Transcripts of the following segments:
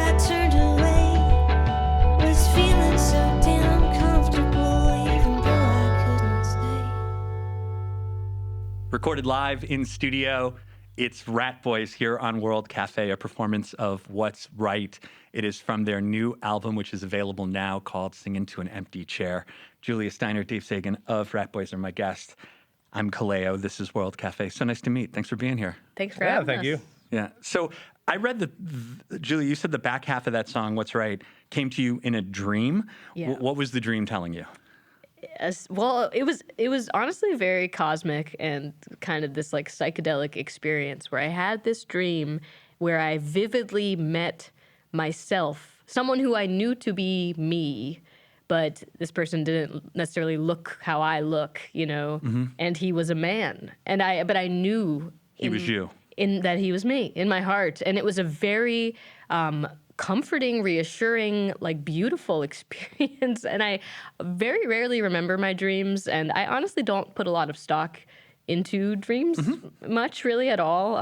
I turned away. Was feeling so damn comfortable, even though I couldn't stay. Recorded live in studio, it's Ratboys here on World Cafe, a performance of What's Right. It is from their new album, which is available now, called Sing Into an Empty Chair. Julia Steiner, Dave Sagan of Ratboys are my guests. I'm Kallao. This is World Cafe. So nice to meet. Thanks for being here. Thanks for having us. Thank you. Yeah. So I read Julia, you said the back half of that song, What's Right, came to you in a dream. Yeah. What was the dream telling you? Well, it was honestly very cosmic and kind of this like psychedelic experience where I had this dream where I vividly met myself, someone who I knew to be me, but this person didn't necessarily look how I look, you know, and he was a man. But I knew He was you. in that he was me in my heart. And it was a very comforting, reassuring, like beautiful experience. And I very rarely remember my dreams. And I honestly don't put a lot of stock into dreams much really at all.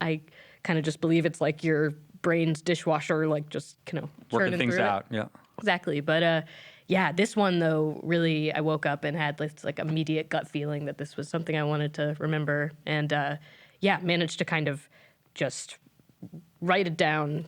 I kind of just believe it's like your brain's dishwasher, like just, you know, Working churning things through out. it. Yeah. Exactly. But yeah, this one though, really, I woke up and had this like immediate gut feeling that this was something I wanted to remember. And yeah, managed to kind of just write it down,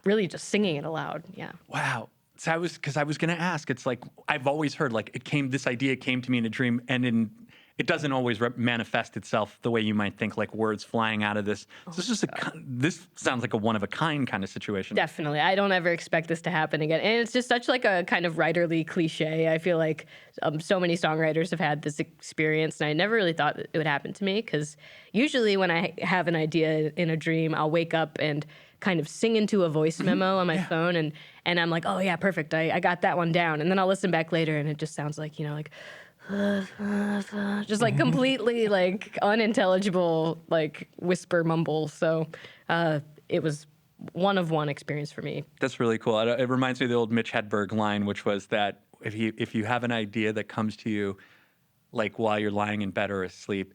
really just singing it aloud. Yeah. Wow. So I was going to ask, it's like, I've always heard like this idea came to me in a dream, and it doesn't always manifest itself the way you might think, like words flying out of this. So this sounds like a one-of-a-kind kind of situation. Definitely. I don't ever expect this to happen again. And it's just such like a kind of writerly cliche. I feel like so many songwriters have had this experience, and I never really thought it would happen to me because usually when I have an idea in a dream, I'll wake up and kind of sing into a voice memo on my phone, and I'm like, oh yeah, perfect. I got that one down. And then I'll listen back later and it just sounds like, you know, like just like completely like unintelligible, like whisper mumble. So it was one experience for me. That's really cool. It reminds me of the old Mitch Hedberg line, which was that if you have an idea that comes to you like while you're lying in bed or asleep,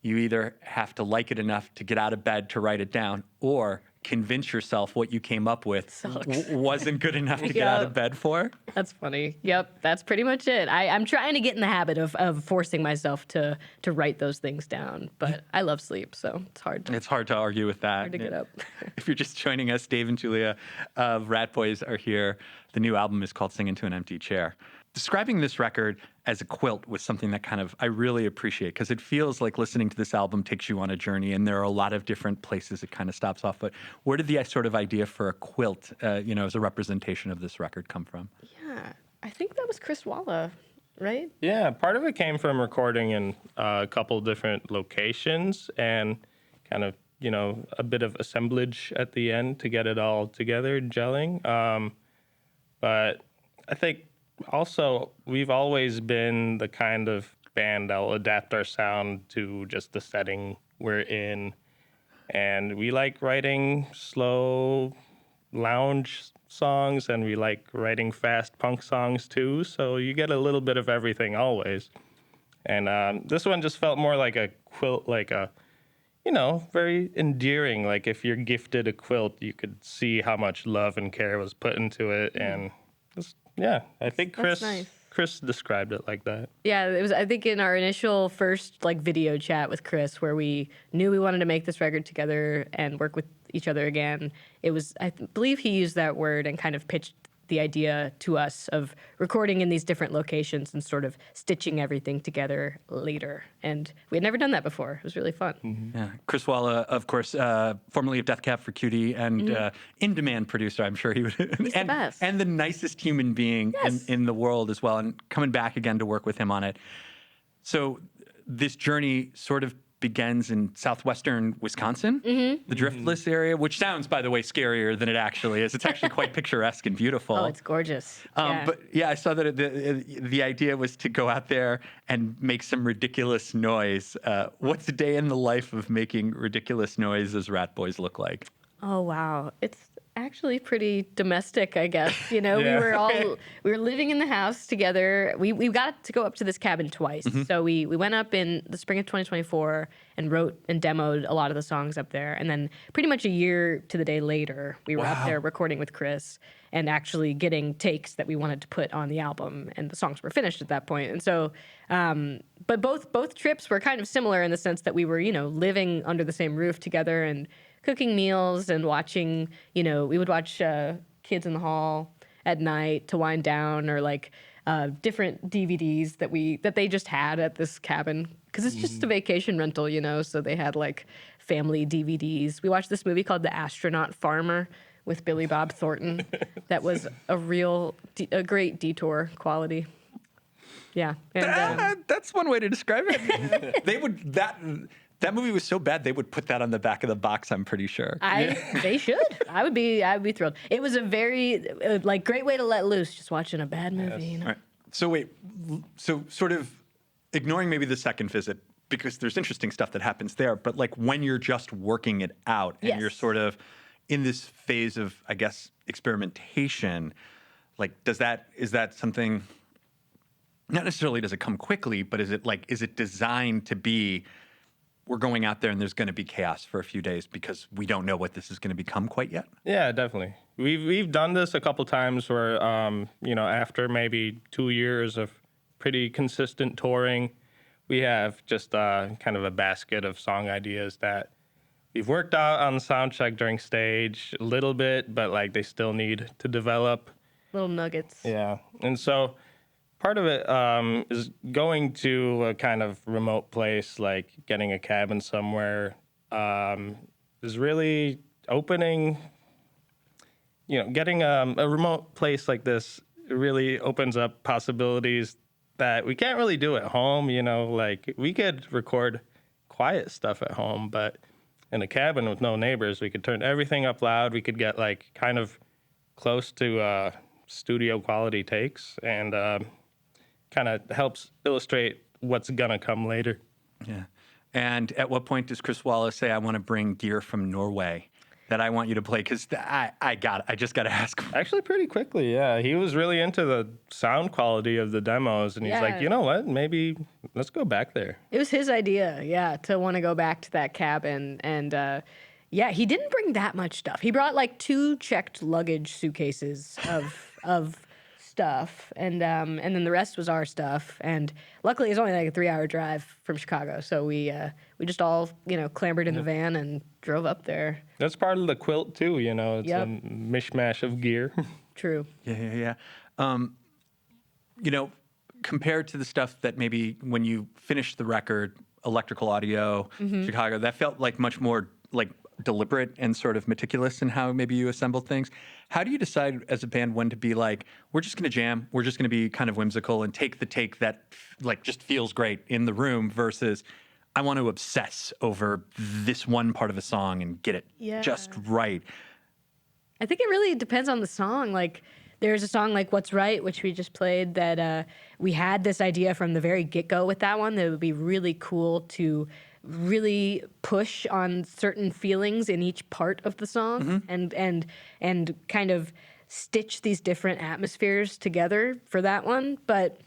you either have to like it enough to get out of bed to write it down, or convince yourself what you came up with wasn't good enough to get out of bed for. That's funny. Yep, that's pretty much it. I'm trying to get in the habit of forcing myself to write those things down, but I love sleep, so it's hard. It's hard to argue with that. Hard to get up. If you're just joining us, Dave and Julia of Ratboys are here. The new album is called Sing Into an Empty Chair. Describing this record as a quilt was something that kind of I really appreciate, because it feels like listening to this album takes you on a journey, and there are a lot of different places it kind of stops off. But where did the sort of idea for a quilt, as a representation of this record come from? Yeah, I think that was Chris Walla, right? Yeah, part of it came from recording in a couple different locations and kind of, a bit of assemblage at the end to get it all together, gelling. But I think also we've always been the kind of band that will adapt our sound to just the setting we're in. And we like writing slow lounge songs, and we like writing fast punk songs too. So you get a little bit of everything always. And this one just felt more like a quilt, like a, very endearing. Like if you're gifted a quilt, you could see how much love and care was put into it. And just, yeah, I think Chris described it like that. Yeah, it was, I think, in our initial first video chat with Chris, where we knew we wanted to make this record together and work with each other again. It was, I believe he used that word and kind of pitched the idea to us of recording in these different locations and sort of stitching everything together later. And we had never done that before. It was really fun. Mm-hmm. Yeah, Chris Walla, of course, formerly of Death Cab for Cutie and in-demand producer, I'm sure he would. He's the best. And the nicest human being in the world as well, and coming back again to work with him on it. So this journey sort of begins in southwestern Wisconsin, the Driftless area, which sounds, by the way, scarier than it actually is. It's actually quite picturesque and beautiful. Oh, it's gorgeous. But yeah, I saw that the idea was to go out there and make some ridiculous noise. What's a day in the life of making ridiculous noise as Ratboys look like? Oh, wow. actually pretty domestic, I guess. You know, Yeah. we were living in the house together. We got to go up to this cabin twice. Mm-hmm. So we went up in the spring of 2024 and wrote and demoed a lot of the songs up there. And then pretty much a year to the day later, we were up Wow. there recording with Chris and actually getting takes that we wanted to put on the album. And the songs were finished at that point. And so, but both trips were kind of similar in the sense that we were, you know, living under the same roof together and cooking meals and watching, you know, we would watch Kids in the Hall at night to wind down, or like different DVDs that they just had at this cabin, because it's just a vacation rental, you know, so they had like family DVDs. We watched this movie called The Astronaut Farmer with Billy Bob Thornton. That was a great detour quality. Yeah. And, That's one way to describe it. That movie was so bad they would put that on the back of the box, I'm pretty sure. They should. I would be thrilled. It was a very like great way to let loose, just watching a bad movie. You know? All right. So wait, so sort of ignoring maybe the second visit, because there's interesting stuff that happens there, but like when you're just working it out and Yes. you're sort of in this phase of, I guess, experimentation, like is that something, not necessarily does it come quickly, but is it designed to be, we're going out there and there's going to be chaos for a few days because we don't know what this is going to become quite yet? Yeah, definitely. We've done this a couple times where, you know, after maybe 2 years of pretty consistent touring, we have just kind of a basket of song ideas that we've worked out on the sound check during stage a little bit, but like they still need to develop. Little nuggets. Yeah, and so part of it is going to a kind of remote place, like getting a cabin somewhere, is really opening. You know, getting a remote place like this really opens up possibilities that we can't really do at home. You know, like we could record quiet stuff at home, but in a cabin with no neighbors, we could turn everything up loud. We could get like kind of close to studio quality takes, and kind of helps illustrate what's gonna come later. Yeah. And at what point does Chris Wallace say, I want to bring gear from Norway that I want you to play? Because I just got to ask him. Actually, pretty quickly, yeah. He was really into the sound quality of the demos, and he's like, Yeah. you know what? Maybe let's go back there. It was his idea, yeah, to want to go back to that cabin. And yeah, he didn't bring that much stuff. He brought like 2 checked luggage suitcases of stuff, and then the rest was our stuff. And luckily, it's only like a 3-hour drive from Chicago, so we just all, you know, clambered in the van and drove up there. That's part of the quilt too, you know. It's Yep. a mishmash of gear. True. Yeah. You know, compared to the stuff that maybe when you finished the record, Electrical Audio, Chicago, that felt like much more like deliberate and sort of meticulous in how maybe you assembled things. How do you decide as a band when to be like, we're just going to jam, we're just going to be kind of whimsical and take the take that like just feels great in the room versus I want to obsess over this one part of a song and get it just right? I think it really depends on the song. Like, there's a song like What's Right, which we just played, that we had this idea from the very get-go with that one that it would be really cool to really push on certain feelings in each part of the song, and kind of stitch these different atmospheres together for that one. But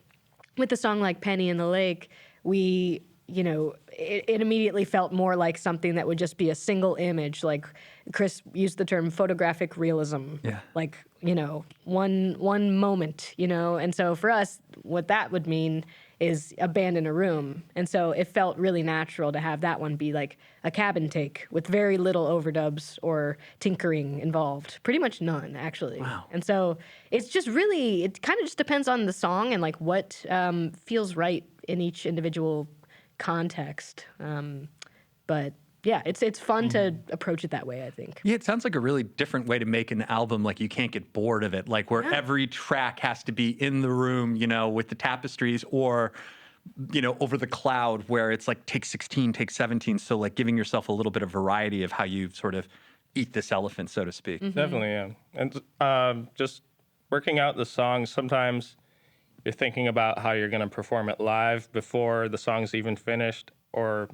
with a song like Penny in the Lake, we, you know, it immediately felt more like something that would just be a single image. Like Chris used the term photographic realism. Yeah. Like, you know, one moment, you know. And so for us, what that would mean is a band in a room. And so it felt really natural to have that one be like a cabin take with very little overdubs or tinkering involved. Pretty much none, actually. Wow. And so it's just really, it kind of just depends on the song and like what feels right in each individual context. But yeah, it's fun to approach it that way, I think. Yeah, it sounds like a really different way to make an album. Like you can't get bored of it. Like where every track has to be in the room, you know, with the tapestries, or, you know, over the cloud where it's like take 16, take 17. So like giving yourself a little bit of variety of how you sort of eat this elephant, so to speak. Definitely, yeah. And just working out the songs, sometimes you're thinking about how you're going to perform it live before the song's even finished, or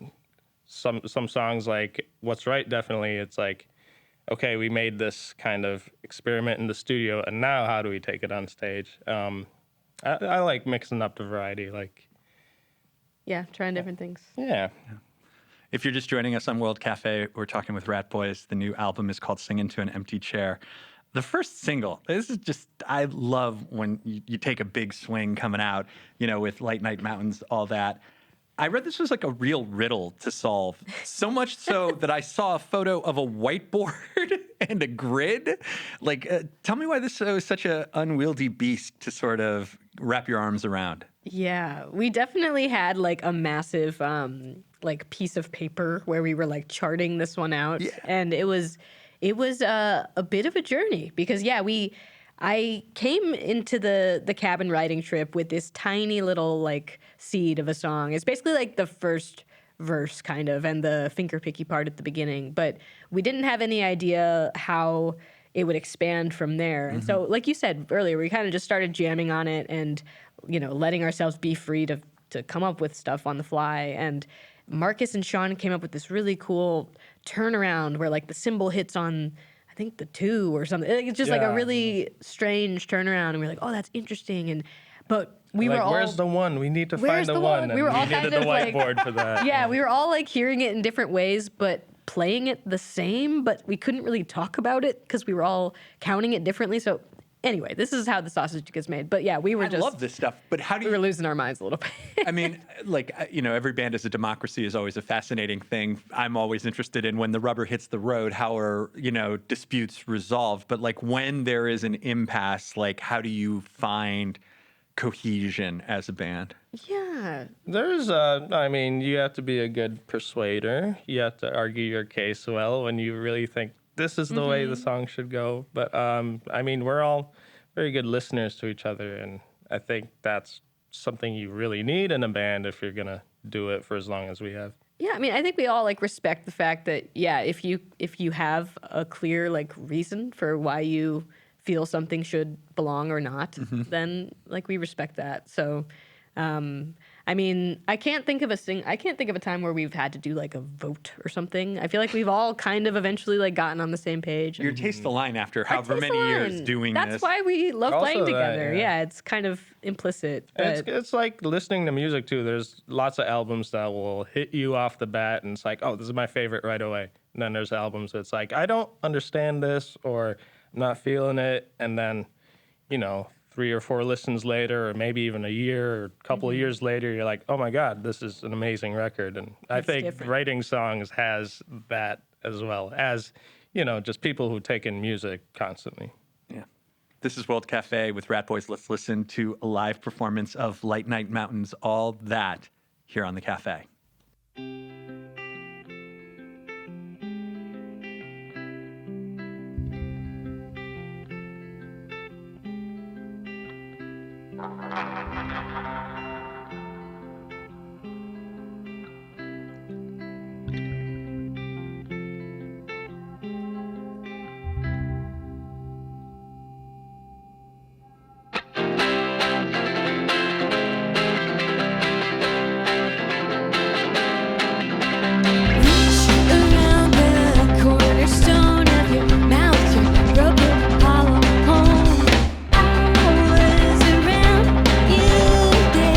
some songs like What's Right, definitely, it's like okay, we made this kind of experiment in the studio, and now how do we take it on stage? I like mixing up the variety. Like, Yeah, trying different things. yeah. If you're just joining us on World Cafe, we're talking with Ratboys. The new album is called Sing Into an Empty Chair. The first single, this is just, I love when you take a big swing coming out, with Light Night Mountains, all that. I read this was like a real riddle to solve, so much so that I saw a photo of a whiteboard and a grid. Like, tell me why this was such an unwieldy beast to sort of wrap your arms around. Yeah, we definitely had like a massive like piece of paper where we were like charting this one out, and it was a bit of a journey because I came into the cabin writing trip with this tiny little like seed of a song. It's basically like the first verse kind of and the finger picky part at the beginning, but we didn't have any idea how it would expand from there. And so, like you said earlier, we kind of just started jamming on it and letting ourselves be free to come up with stuff on the fly. And Marcus and Sean came up with this really cool turnaround where like the cymbal hits on, I think, the 2 or something. It's just like a really strange turnaround, and we're like, oh, that's interesting. But we were all, where's the 1? We need to find where's the the 1. one? And We were all needed kind the of like- whiteboard for that. yeah, we were all like hearing it in different ways, but playing it the same, but we couldn't really talk about it because we were all counting it differently. So anyway, this is how the sausage gets made. But yeah, we were I love this stuff, but how do we were you? losing our minds a little bit. I mean, like, every band is a democracy is always a fascinating thing. I'm always interested in when the rubber hits the road, how are, disputes resolved? But like when there is an impasse, like how do you find cohesion as a band? Yeah. There's you have to be a good persuader. You have to argue your case well when you really think this is the way the song should go. But we're all very good listeners to each other, and I think that's something you really need in a band if you're gonna do it for as long as we have. Yeah, I mean, I think we all like respect the fact that if you have a clear like reason for why you feel something should belong or not, then like we respect that. So, I can't think of a time where we've had to do like a vote or something. I feel like we've all kind of eventually like gotten on the same page. Your taste align after however Taste many years align. doing That's this. why we love Also playing that, together. yeah. Yeah, it's kind of implicit. But It's like listening to music too. There's lots of albums that will hit you off the bat, and it's like, oh, this is my favorite right away. And then there's albums that's like, I don't understand this, or I'm not feeling it, and then, 3 or 4 listens later, or maybe even a year or a couple of years later, you're like, oh my God, this is an amazing record. And I think different. writing songs has that as well as, just people who take in music constantly. Yeah. This is World Cafe with Ratboys. Let's listen to a live performance of Light Night Mountains, all that, here on the Cafe. Reach around the cornerstone of your mouth, your broken hollow home. I was around you there.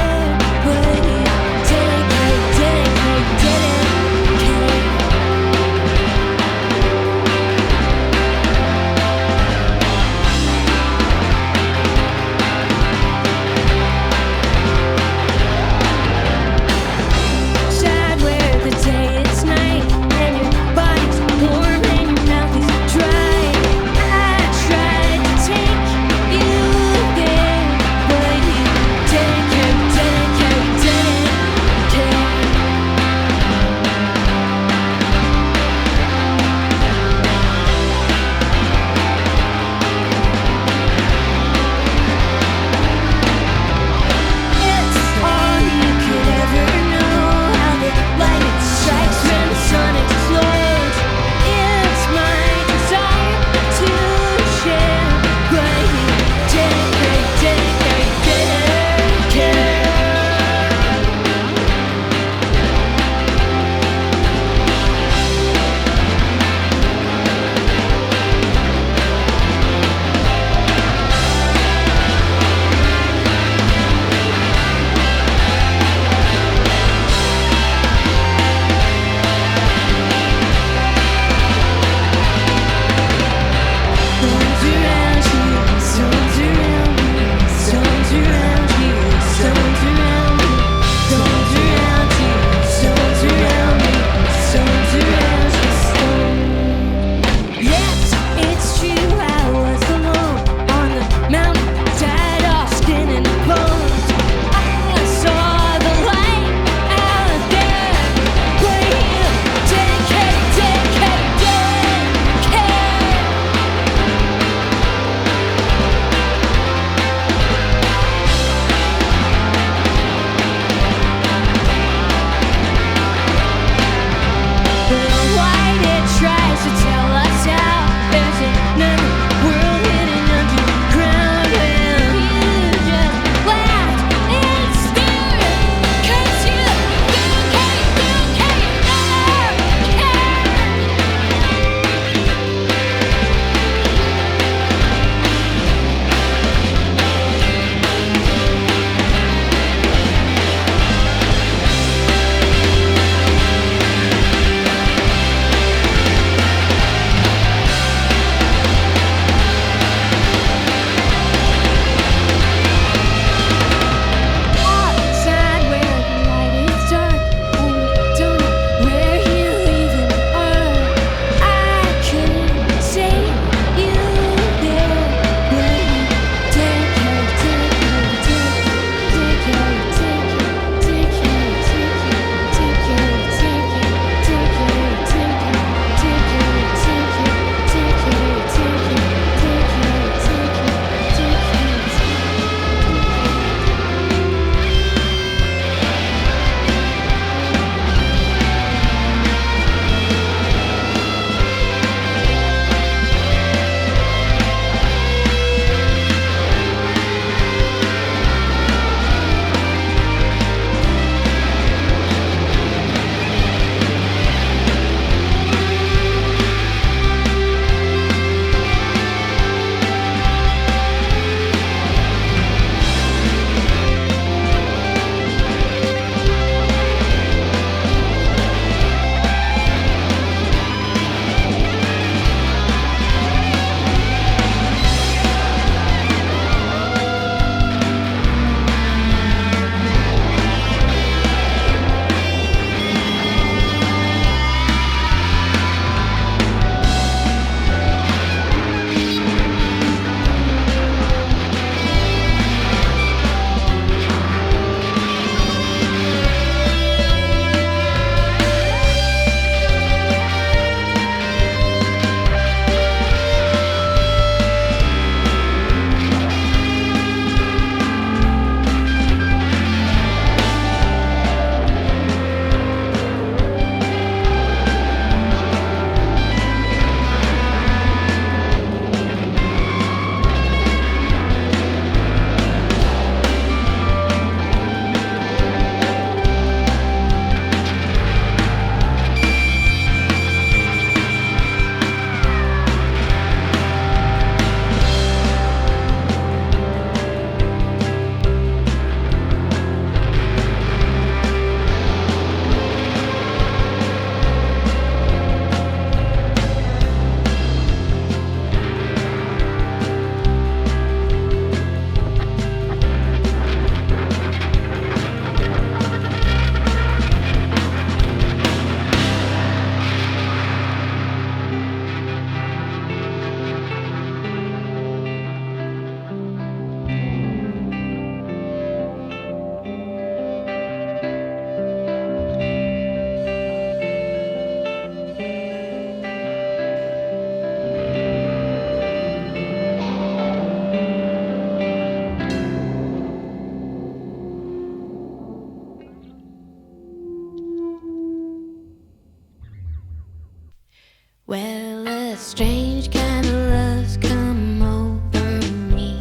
a strange kind of love's come over me.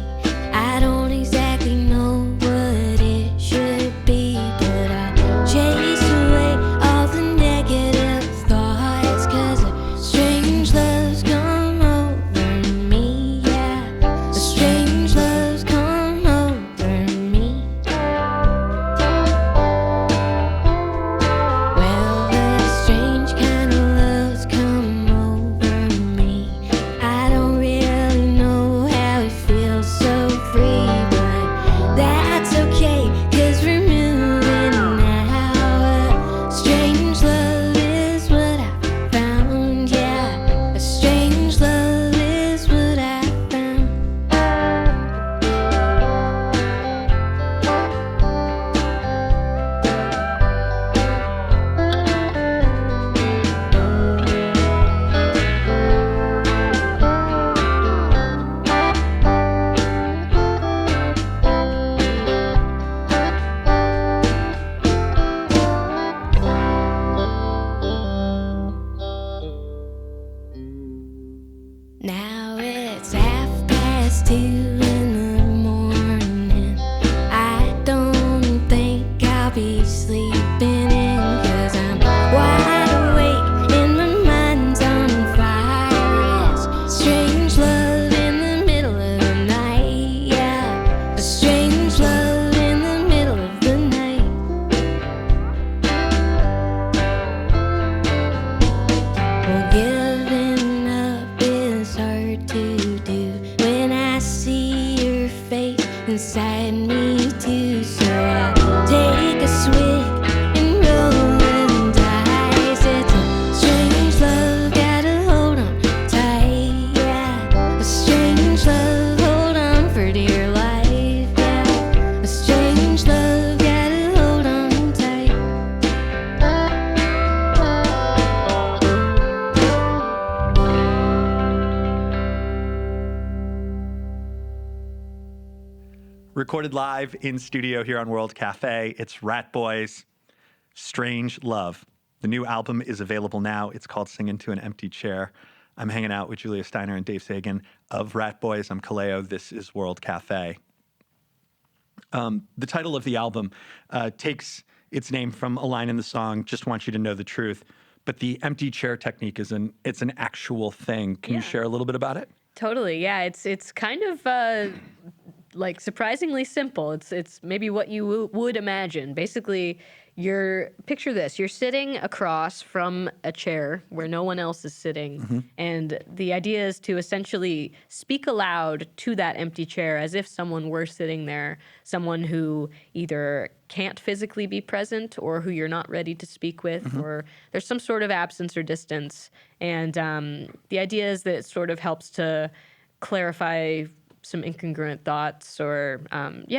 I don't exactly know what it should be, but I chase away all the negative thoughts, 'cause a strange love's come over me, yeah. A strange love's come over me. Well, a strange kind of love's come over me. I don't really know how it feels so free, but that's okay, 'cause we're moving now. A strange love is what I found, yeah. A strange love is what I found. Now it's 2:30 in the morning. I don't think I'll be sleeping in, 'cause I'm wide awake and my mind's on fire. It's strange love in the middle of the night, yeah. A strange love in the middle of the night. Well, giving up is hard to do when I see your face inside me too. So I take a swig and roll the dice. It's a strange love, gotta hold on tight, yeah. A strange love, hold on for dear life, yeah. A strange love, gotta hold on tight. Recorded live in studio here on World Cafe. It's Ratboys, Strange Love. The new album is available now. It's called Sing Into an Empty Chair. I'm hanging out with Julia Steiner and Dave Sagan of Ratboys. I'm Kallao. This is World Cafe. The title of the album takes its name from a line in the song, "Just Want You to Know the Truth." But the empty chair technique is an actual thing. Can you Yeah. share a little bit about it? Totally, yeah. It's kind of like surprisingly simple. It's maybe what you would imagine. Basically, picture this: you're sitting across from a chair where no one else is sitting, and the idea is to essentially speak aloud to that empty chair as if someone were sitting there, someone who either can't physically be present or who you're not ready to speak with, or there's some sort of absence or distance. And the idea is that it sort of helps to clarify some incongruent thoughts, or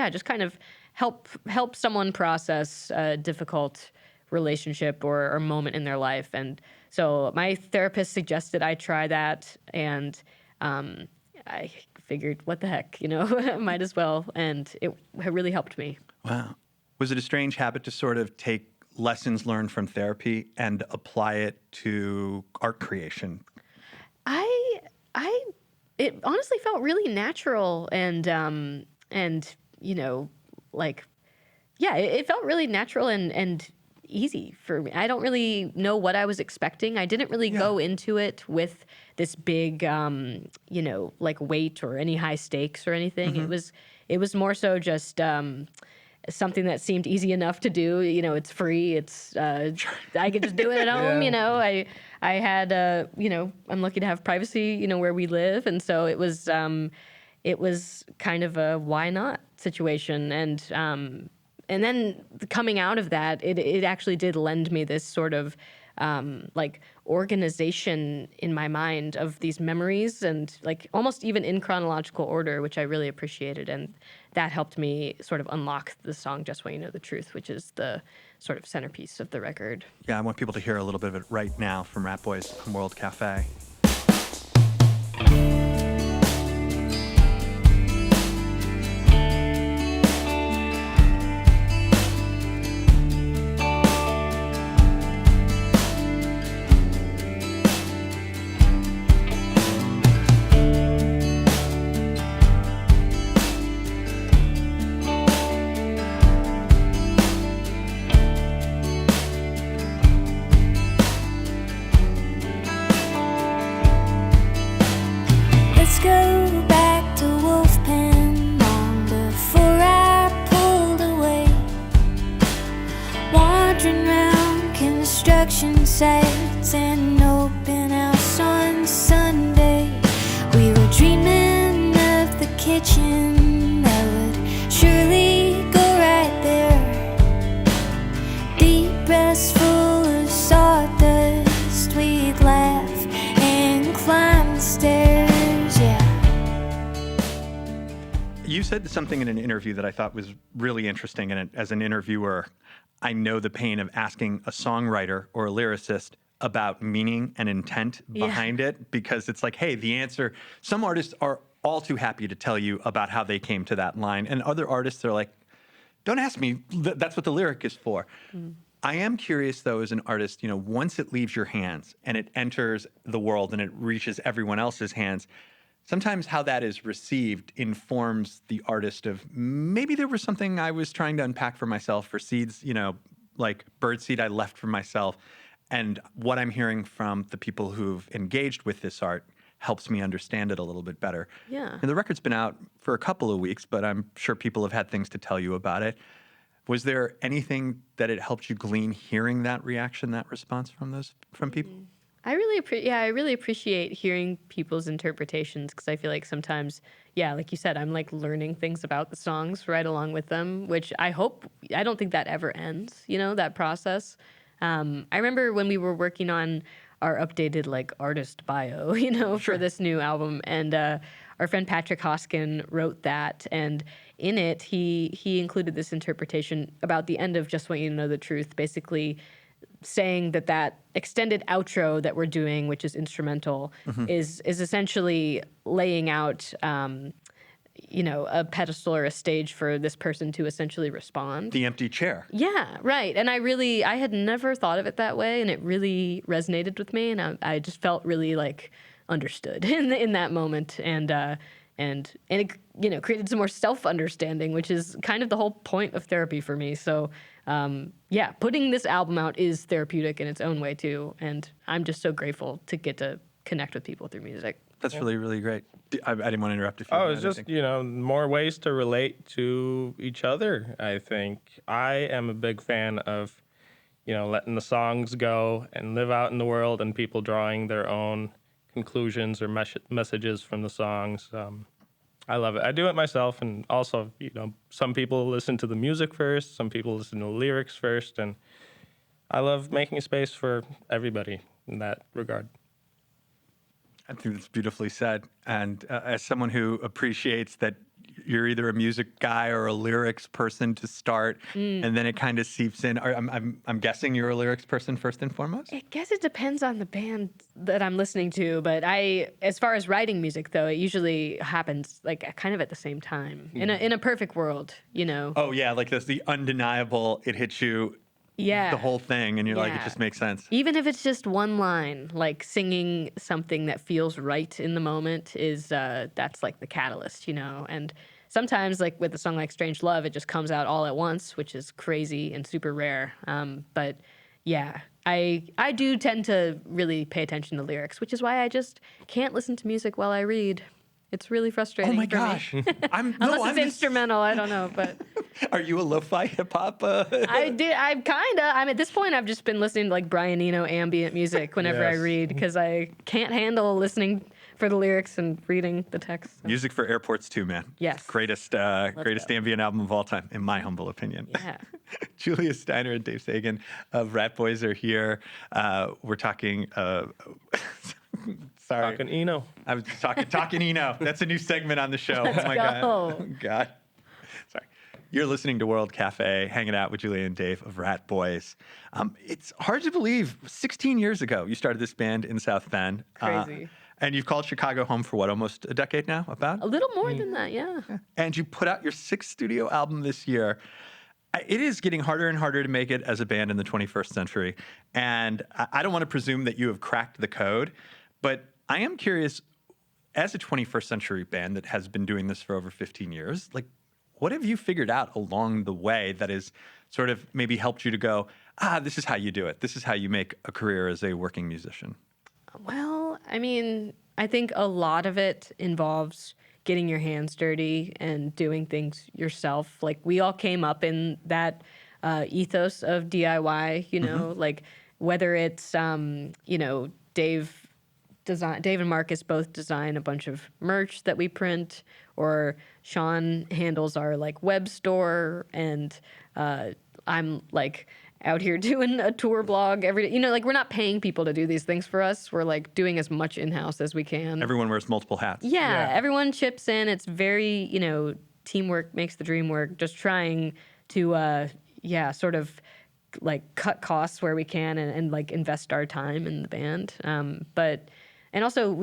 just kind of help someone process a difficult relationship or moment in their life. And so my therapist suggested I try that, and I figured, what the heck, might as well. And it really helped me. Wow. Was it a strange habit to sort of take lessons learned from therapy and apply it to art creation? It honestly felt really natural, and it felt really natural and easy for me. I don't really know what I was expecting. I didn't really go into it with this big, weight or any high stakes or anything. It was more so just something that seemed easy enough to do. It's free. It's I could just do it at home. I had I'm lucky to have privacy. Where we live, and so it was kind of a why not situation. And then coming out of that, it actually did lend me this sort of organization in my mind of these memories, and almost even in chronological order, which I really appreciated. And that helped me sort of unlock the song "Just Want You to Know the Truth," which is the sort of centerpiece of the record. Yeah, I want people to hear a little bit of it right now from Ratboys on World Cafe. stairs, yeah. You said something in an interview that I thought was really interesting. And as an interviewer, I know the pain of asking a songwriter or a lyricist about meaning and intent behind it, because it's like, hey, the answer, some artists are all too happy to tell you about how they came to that line. And other artists are like, don't ask me. That's what the lyric is for. I am curious, though, as an artist, once it leaves your hands and it enters the world and it reaches everyone else's hands, sometimes how that is received informs the artist of maybe there was something I was trying to unpack for myself, or seeds, like birdseed I left for myself. And what I'm hearing from the people who've engaged with this art helps me understand it a little bit better. Yeah. And the record's been out for a couple of weeks, but I'm sure people have had things to tell you about it. Was there anything that it helped you glean hearing that reaction, that response from people? I really appreciate hearing people's interpretations, because I feel like sometimes, like you said, I'm like learning things about the songs right along with them, which I don't think that ever ends, that process. I remember when we were working on our updated like artist bio, for this new album, and our friend Patrick Hoskin wrote that, and in it he included this interpretation about the end of Just Want You to Know the Truth, basically saying that extended outro that we're doing, which is instrumental, is essentially laying out a pedestal or a stage for this person to essentially respond. The empty chair. Yeah, right. And I had never thought of it that way, and it really resonated with me, and I just felt really like understood in that moment, and it created some more self-understanding, which is kind of the whole point of therapy for me. So putting this album out is therapeutic in its own way too, and I'm just so grateful to get to connect with people through music. That's really, really great. I didn't want to interrupt if you it's just, more ways to relate to each other, I think. I am a big fan of, letting the songs go and live out in the world, and people drawing their own conclusions or messages from the songs. I love it. I do it myself, and also, some people listen to the music first, some people listen to the lyrics first, and I love making a space for everybody in that regard. I think that's beautifully said. And as someone who appreciates that you're either a music guy or a lyrics person to start, and then it kind of seeps in. I'm guessing you're a lyrics person first and foremost? I guess it depends on the band that I'm listening to, but as far as writing music though, it usually happens like kind of at the same time. In a perfect world, Oh yeah, like that's the undeniable, it hits you. Yeah. The whole thing, and you're like, it just makes sense. Even if it's just one line, like singing something that feels right in the moment is that's like the catalyst, And sometimes, like with a song like Strange Love, it just comes out all at once, which is crazy and super rare. But yeah, I do tend to really pay attention to lyrics, which is why I just can't listen to music while I read. It's really frustrating. Oh my for gosh! me. Unless it's instrumental, I don't know. But are you a lo-fi hip hop? I'm at this point, I've just been listening to like Brian Eno ambient music whenever I read, because I can't handle listening for the lyrics and reading the text. So. Music for Airports too, man. Yes. Greatest ambient album of all time, in my humble opinion. Yeah. Julia Steiner and Dave Sagan of Ratboys are here. We're talking. Sorry. Talking Eno. I was talking Eno. That's a new segment on the show. Let's oh my go. God. Oh God. Sorry. You're listening to World Cafe, hanging out with Julia and Dave of Ratboys. It's hard to believe, 16 years ago, you started this band in South Bend. Crazy. And you've called Chicago home for what, almost a decade now, about? A little more than that, yeah. And you put out your 6th studio album this year. It is getting harder and harder to make it as a band in the 21st century. And I don't want to presume that you have cracked the code, but I am curious, as a 21st century band that has been doing this for over 15 years, like, what have you figured out along the way that has sort of maybe helped you to go, this is how you do it. This is how you make a career as a working musician? Well, I mean, I think a lot of it involves getting your hands dirty and doing things yourself. Like, we all came up in that ethos of DIY, like whether it's, Dave and Marcus both design a bunch of merch that we print, or Sean handles our like web store, and I'm like out here doing a tour blog every day. You know, like we're not paying people to do these things for us. We're like doing as much in-house as we can. Everyone wears multiple hats. Yeah, everyone chips in. It's very, teamwork makes the dream work. Just trying to, sort of like cut costs where we can and like invest our time in the band. And also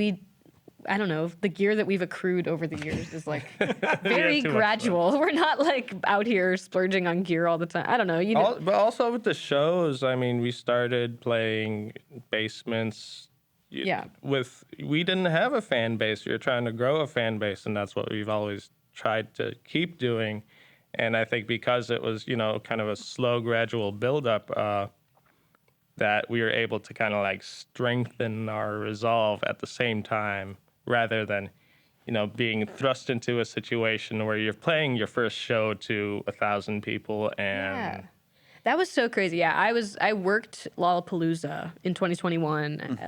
I don't know, the gear that we've accrued over the years is like very gradual. We're not like out here splurging on gear all the time. I don't know. But also with the shows, I mean, we started playing basements. We didn't have a fan base. We were trying to grow a fan base, and that's what we've always tried to keep doing. And I think because it was, kind of a slow, gradual buildup, that we were able to kind of like strengthen our resolve at the same time, rather than, being thrust into a situation where you're playing your first show to 1,000 people and. That was so crazy. Yeah, I worked Lollapalooza in 2021,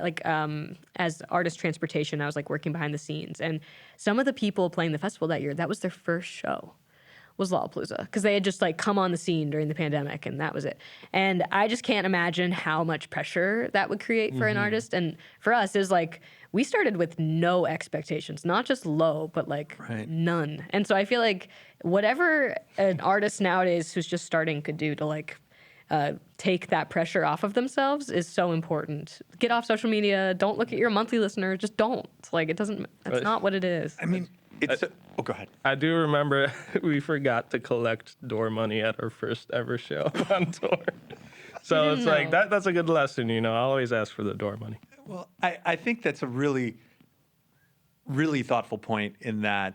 as artist transportation. I was like working behind the scenes, and some of the people playing the festival that year, that was their first show, was Lollapalooza, because they had just like come on the scene during the pandemic, and that was it. And I just can't imagine how much pressure that would create for an artist. And for us, it was like we started with no expectations, not just low, but like none. And so I feel like whatever an artist nowadays who's just starting could do to like take that pressure off of themselves is so important. Get off social media. Don't look at your monthly listener. Just don't. Like it doesn't. That's not what it is. I mean, go ahead. I do remember we forgot to collect door money at our first ever show on tour. So it's like that's a good lesson. I'll always ask for the door money. Well, I think that's a really, really thoughtful point in that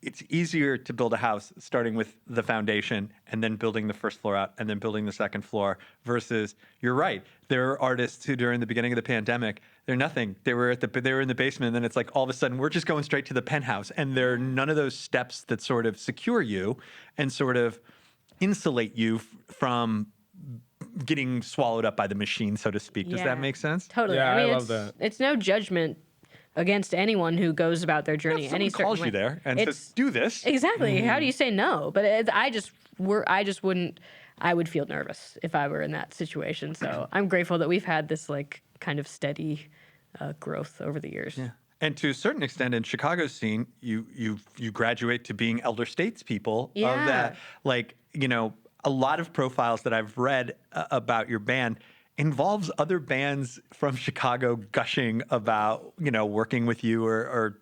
it's easier to build a house starting with the foundation and then building the first floor out and then building the second floor versus, you're right, there are artists who during the beginning of the pandemic, they're nothing. They were in the basement, and then it's like all of a sudden we're just going straight to the penthouse, and there are none of those steps that sort of secure you and sort of insulate you from getting swallowed up by the machine, so to speak. Does that make sense? Totally. Yeah, I mean, love that. It's no judgment against anyone who goes about their journey. If someone calls you there and says, "Do this." Exactly. How do you say no? But I just wouldn't. I would feel nervous if I were in that situation. So I'm grateful that we've had this like kind of steady growth over the years. Yeah. And to a certain extent, in Chicago's scene, you graduate to being elder statespeople of that. Like, a lot of profiles that I've read about your band involves other bands from Chicago gushing about, working with you or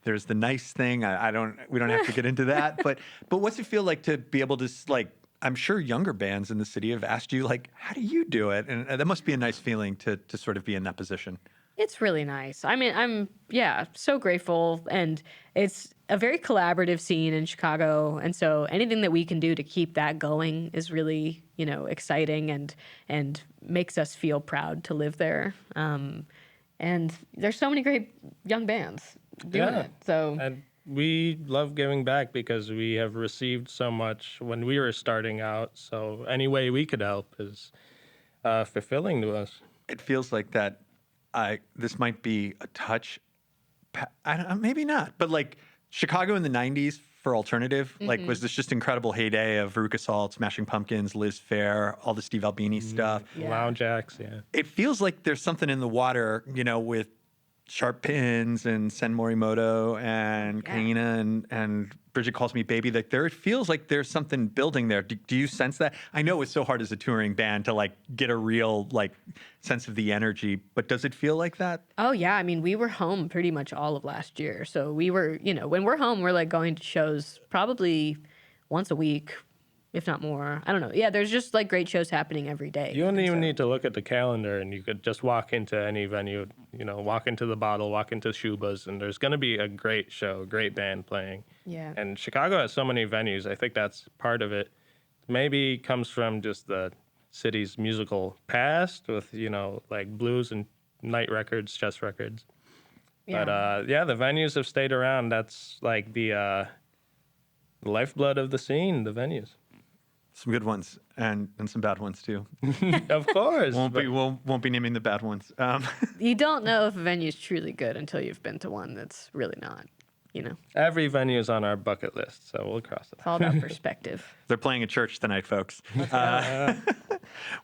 there's the nice thing. We don't have to get into that. But what's it feel like to be able to, like, I'm sure younger bands in the city have asked you, like, how do you do it? And that must be a nice feeling to sort of be in that position. It's really nice. I mean, I'm so grateful, and it's a very collaborative scene in Chicago, and so anything that we can do to keep that going is really, exciting and makes us feel proud to live there. And there's so many great young bands doing it. So and we love giving back because we have received so much when we were starting out. So any way we could help is fulfilling to us. It feels like that. This might be a touch, I don't know, maybe not, but like Chicago in the 90s for alternative, like was this just incredible heyday of Veruca Salt, Smashing Pumpkins, Liz Phair, all the Steve Albini stuff. Lounge acts, It feels like there's something in the water, with Sharp Pins and Sen Morimoto and Kaina and Bridget Calls Me Baby. Like it feels like there's something building there. Do you sense that? I know it's so hard as a touring band to like get a real like sense of the energy, but does it feel like that? Oh yeah, I mean we were home pretty much all of last year. So we were, when we're home, we're like going to shows probably once a week, if not more. I don't know. Yeah, there's just like great shows happening every day. You don't even need to look at the calendar, and you could just walk into any venue, walk into the Bottle, walk into Shuba's, and there's going to be a great show, great band playing. Yeah. And Chicago has so many venues. I think that's part of it. Maybe comes from just the city's musical past with, like blues and night records, chess records. Yeah. But the venues have stayed around. That's like the lifeblood of the scene, the venues. Some good ones and some bad ones too. Of course. Won't be naming the bad ones. You don't know if a venue is truly good until you've been to one that's really not, Every venue is on our bucket list, so we'll cross it. It's all about perspective. They're playing a church tonight, folks.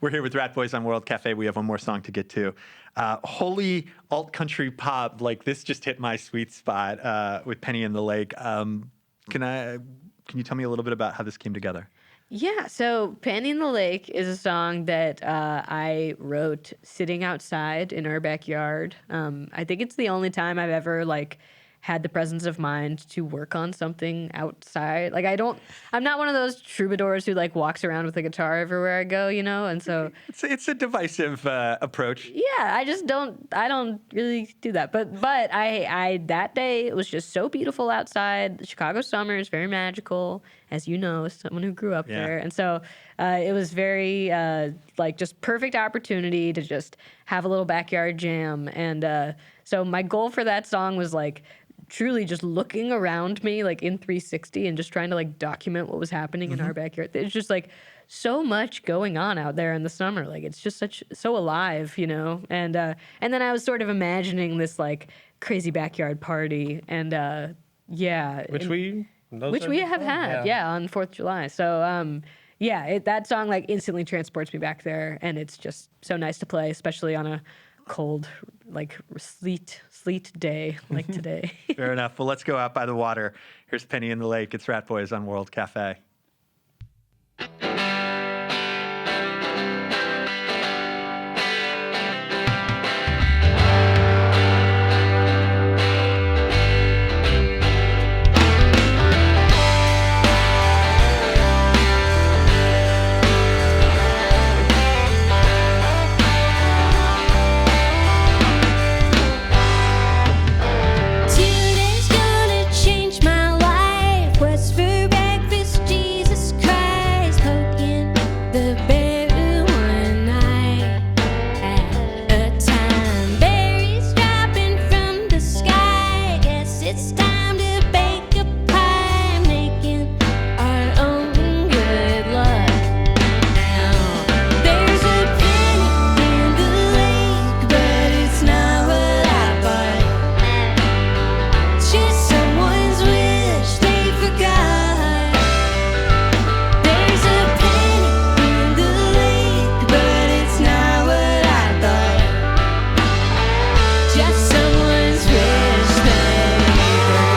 We're here with Ratboys on World Cafe. We have one more song to get to. Holy alt country pop, like this just hit my sweet spot with Penny in the Lake. Can you tell me a little bit about how this came together? Yeah, so Penny in the Lake is a song that I wrote sitting outside in our backyard. I think it's the only time I've ever had the presence of mind to work on something outside. I'm not one of those troubadours who walks around with a guitar everywhere I go, and so It's a divisive approach. yeah, I don't really do that. But I that day it was just so beautiful outside. The Chicago summer is very magical, as you know, as someone who grew up Yeah. there. And so it was very just perfect opportunity to just have a little backyard jam. And so my goal for that song was truly just looking around me in 360 and just trying to document what was happening in our backyard. There's just so much going on out there in the summer. It's just so alive, And then I was sort of imagining this crazy backyard party, and Which we have had, on 4th of July. So that song instantly transports me back there, and it's just so nice to play, especially on a cold, sleet day like today. Fair enough. Well, let's go out by the water. Here's Penny in the Lake. It's Ratboys on World Cafe. Today's gonna change my life. What's for breakfast? Jesus Christ, poking the bear one night at a time. Berries dropping from the sky. Guess it's time to bake a pie, making our own good luck. Now there's a penny in the lake, but it's not what I bought. Just someone's wish they forgot. There's a penny in the lake, but it's not what I thought. Just someone's wish they forgot.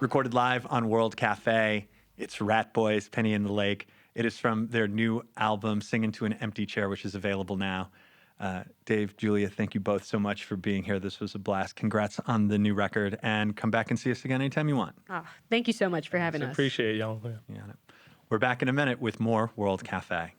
recorded live on World Cafe. It's Ratboys, Penny in the Lake. It is from their new album, Sing Into an Empty Chair, which is available now. Dave, Julia, thank you both so much for being here. This was a blast. Congrats on the new record, and come back and see us again anytime you want. Oh, thank you so much for having us. Appreciate y'all. Yeah. You got it. We're back in a minute with more World Cafe.